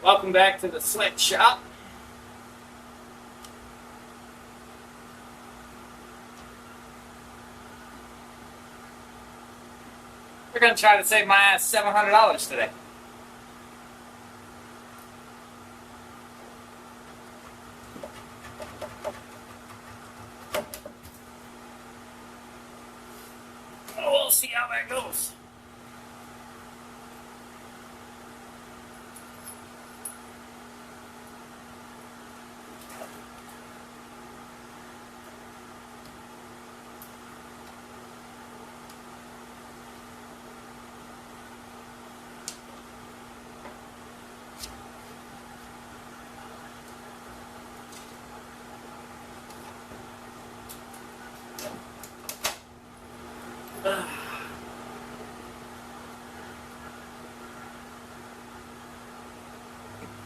Welcome back to the sweatshop. We're going to try to save my ass $700 today. Oh, we'll see how that goes.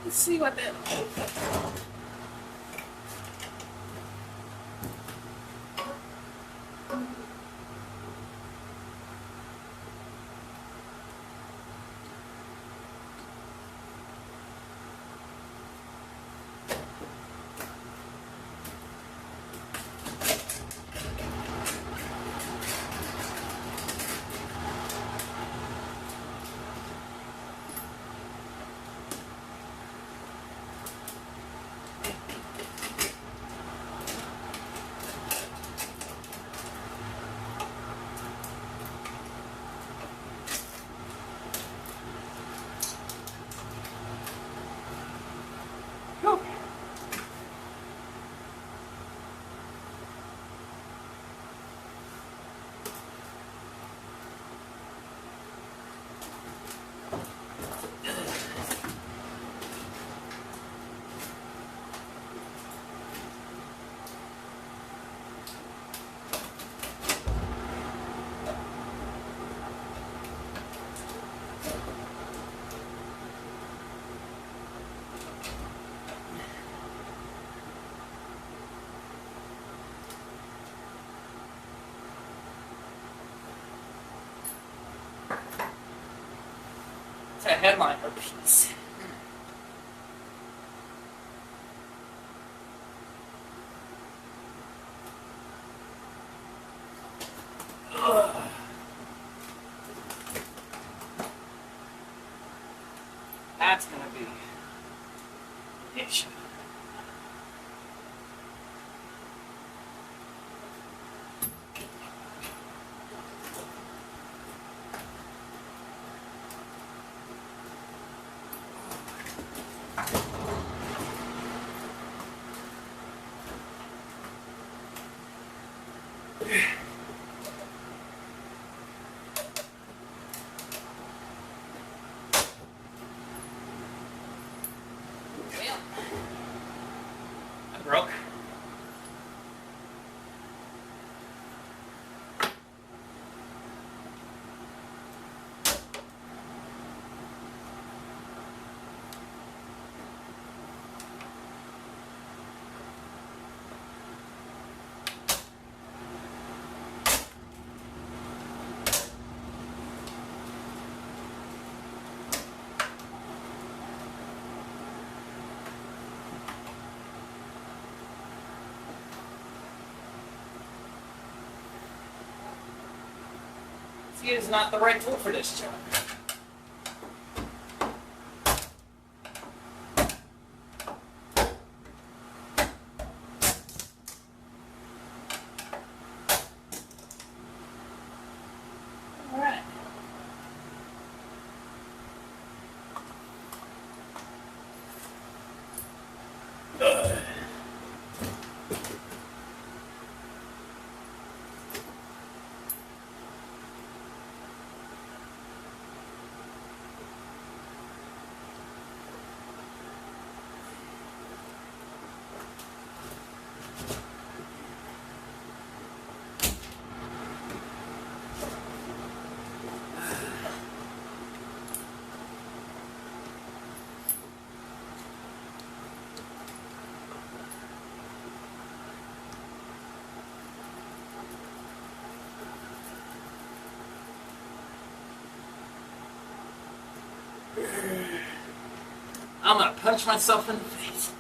Let's see what that. It's a headline for peace. That's going to be an issue. Broke. He is not the right tool for this job. All right. I'm gonna punch myself in the face.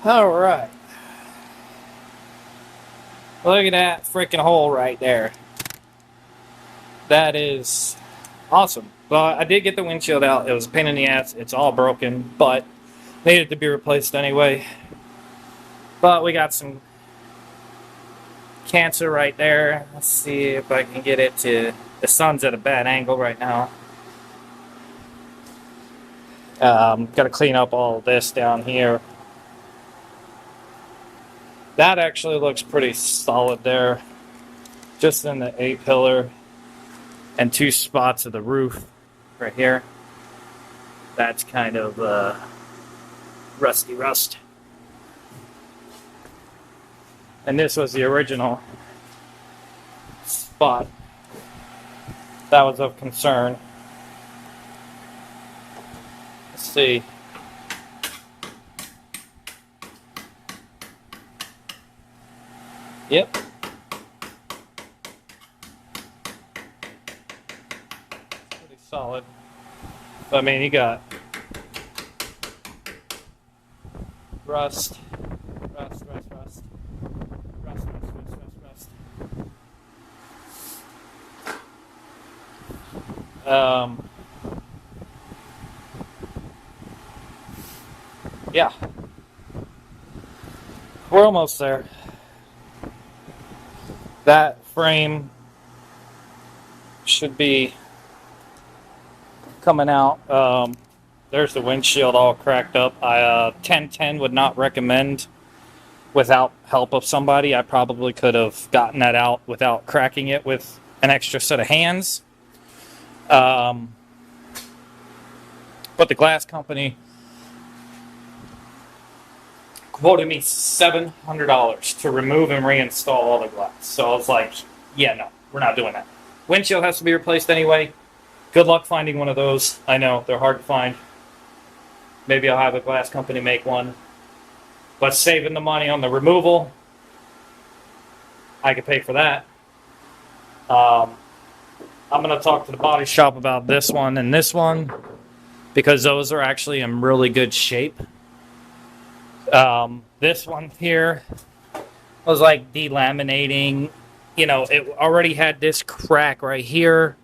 All right. Look at that freaking hole right there. That is awesome. Well, I did get the windshield out. It was a pain in the ass. It's all broken, but needed to be replaced anyway. But we got some cancer right there. Let's see if I can get it to... The sun's at a bad angle right now. Got to clean up all this down here. That actually looks pretty solid there. Just in the A-pillar and 2 spots of the roof right here. That's kind of rusty rust. And this was the original spot that was of concern. Let's see. Yep. Pretty solid. I mean, you got rust, rust, rust, rust, rust, rust, rust, rust, rust. Yeah. We're almost there. That frame should be coming out. There's the windshield all cracked up. 1010 would not recommend without help of somebody. I probably could have gotten that out without cracking it with an extra set of hands. But the glass company quoted me $700 to remove and reinstall all the glass. So I was like, yeah, no, we're not doing that. Windshield has to be replaced anyway. Good luck finding one of those. I know, they're hard to find. Maybe I'll have a glass company make one. But saving the money on the removal, I could pay for that. I'm going to talk to the body shop about this one and this one, because those are actually in really good shape. This one here was like delaminating. You know, it already had this crack right here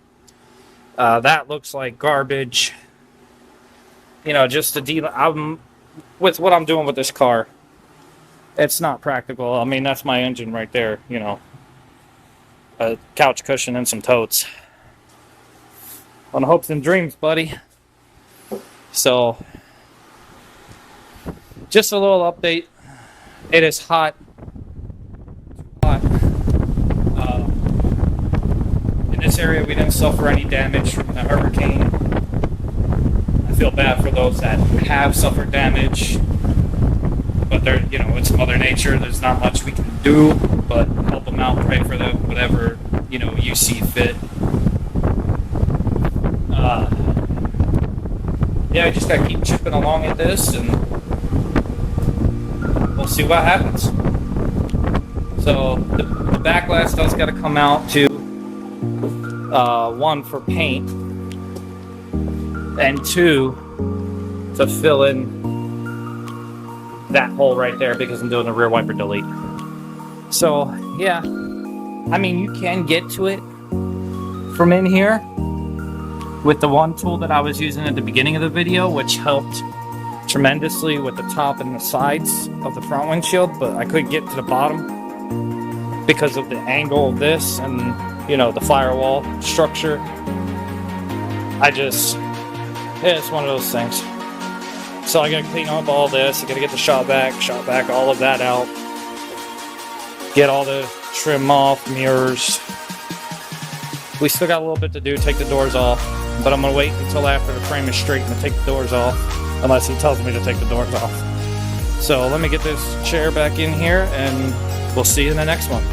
That looks like garbage. You know, just to deal. With what I'm doing with this car, it's not practical. I mean, that's my engine right there. You know, a couch cushion and some totes. On hopes and dreams, buddy. So, just a little update. It is hot. In this area, we didn't suffer any damage from the hurricane. I feel bad for those that have suffered damage, but they're, you know, it's Mother Nature. There's not much we can do, but help them out, pray for them, whatever, you know, you see fit. Yeah, I just gotta keep chipping along at this, and we'll see what happens. So the back glass does gotta come out too. One for paint, and two to fill in that hole right there because I'm doing the rear wiper delete. So yeah, I mean, you can get to it from in here with the one tool that I was using at the beginning of the video, which helped tremendously with the top and the sides of the front windshield, but I couldn't get to the bottom because of the angle of this and, you know, the firewall structure. It's one of those things. So I gotta clean up all this. I gotta get the shop vac, all of that out. Get all the trim off, mirrors. We still got a little bit to do, take the doors off, but I'm gonna wait until after the frame is straight and take the doors off, unless he tells me to take the doors off. So let me get this chair back in here and we'll see you in the next one.